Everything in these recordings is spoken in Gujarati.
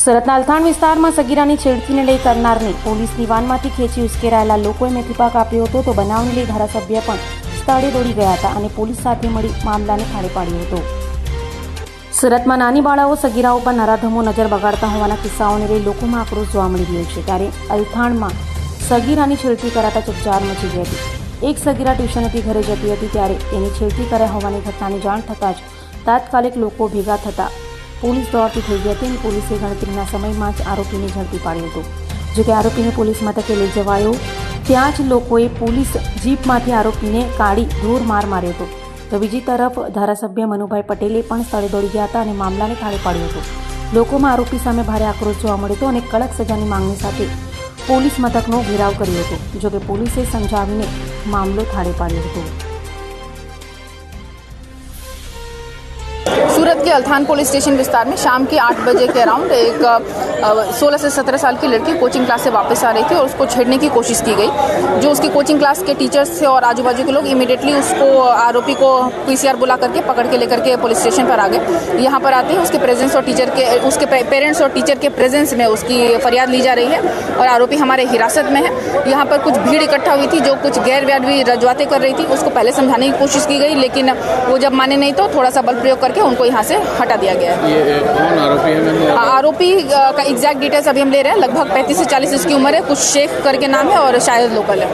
સુરતના અલથાણ વિસ્તારમાં સગીરાની છેડતીને લઈ કરનારને પોલીસની વાનમાંથી ખેંચી ઉશ્કેરાયેલા લોકોએ મેથીપાક આપ્યો હતો તો બનાવને લઈ ધારાસભ્ય પણ સ્થળે દોડી ગયા હતા અને પોલીસ સાથે મળી મામલાને થાળે પાડ્યો હતો. સુરતમાં નાની બાળાઓ સગીરાઓ પર નરાધમો નજર બગાડતા હોવાના કિસ્સાઓને લઈ લોકોમાં આક્રોશ જોવા મળી રહ્યો છે. ત્યારે અલથાણમાં સગીરાની છેડતી કરાતા ચકચાર મચી ગઈ હતી. એક સગીરા ટ્યુશનેથી ઘરે જતી હતી ત્યારે તેની છેડતી કરાઈ હોવાની ઘટનાની જાણ થતાં જ તાત્કાલિક લોકો ભેગા થતા પોલીસ દોડતી થઈ ગઈ હતી અને પોલીસે ગણતરીના સમયમાં જ આરોપીને ઝડપી પાડ્યો હતો. જોકે આરોપીને પોલીસ મથકે લઈ જવાયો ત્યાં જ લોકોએ પોલીસ જીપમાંથી આરોપીને કાઢી ઢોર માર માર્યો હતો. તો બીજી તરફ ધારાસભ્ય મનુભાઈ પટેલે પણ સ્થળે દોડી ગયા હતા અને મામલાને થાળે પાડ્યો હતો. લોકોમાં આરોપી સામે ભારે આક્રોશ જોવા મળ્યો હતો અને કડક સજાની માંગણી સાથે પોલીસ મથકનો ઘેરાવ કર્યો હતો. જોકે પોલીસે સમજાવીને मामलो थाड़े पाड़્યો હતો. सूरत के अल्थान पुलिस स्टेशन विस्तार में शाम के 8 बजे के अराउंड एक 16 से 17 साल की लड़की कोचिंग क्लास से वापस आ रही थी और उसको छेड़ने की कोशिश की गई. जो उसकी कोचिंग क्लास के टीचर्स थे और आजू बाजू के लोग इमीडिएटली उसको आरोपी को पीसीआर बुला करके पकड़ के लेकर के पुलिस स्टेशन पर आ गए. यहाँ पर आते ही उसके प्रेजेंस और उसके पेरेंट्स और टीचर के प्रेजेंस में उसकी फरियाद ली जा रही है और आरोपी हमारे हिरासत में है. यहाँ पर कुछ भीड़ इकट्ठा हुई थी जो कुछ गैर व्याजबी रजवातें कर रही थी. उसको पहले समझाने की कोशिश की गई लेकिन वो जब माने नहीं तो थोड़ा सा बल प्रयोग करके उनको यहाँ से हटा दिया गया है. ये कौन आरोपी है? आरोपी का एग्जैक्ट डिटेल्स अभी हम ले रहे हैं. लगभग 35 से 40 इसकी उम्र है. कुछ शेख करके नाम है और शायद लोकल है.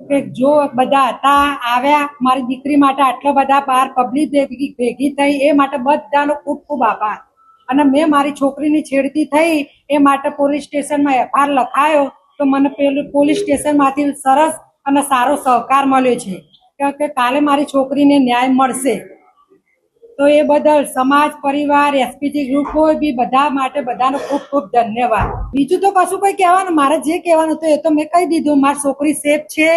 કે જો બધા હતા આવ્યા મારી દીકરી માટે આટલા બધા બહાર પબ્લિક ભેગી થઈ એ માટે બધાનો ખૂબ ખૂબ આભાર. અને મેં મારી છોકરીની છેડતી થઈ એ માટે પોલીસ સ્ટેશનમાં એફઆઈઆર લખાયો તો મને પેલું પોલીસ સ્ટેશનમાંથી સરસ અને સારો સહકાર મળ્યો છે કે કાલે મારી છોકરીને ન્યાય મળશે. તો એ બદલ સમાજ પરિવાર એસપીજી ગ્રુપ હોય બી બધા માટે બધાનો ખૂબ ખૂબ ધન્યવાદ. બીજું તો કશું કઈ કહેવાનું મારે જે કહેવાનું હતું એ તો મેં કહી દીધું. મારી છોકરી સેફ છે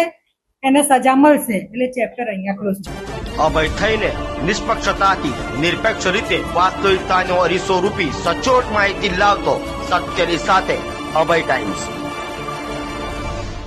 એને સજા મળશે એટલે ચેપ્ટર અહીંયા ક્લોઝ છે. અભય થઈને નિષ્પક્ષતાથી નિરપેક્ષ રીતે વાસ્તવિકતાનો અરીસો રૂપી સચોટ માહિતી લાવતો સત્યની સાથે અભય ટાઈમ્સ.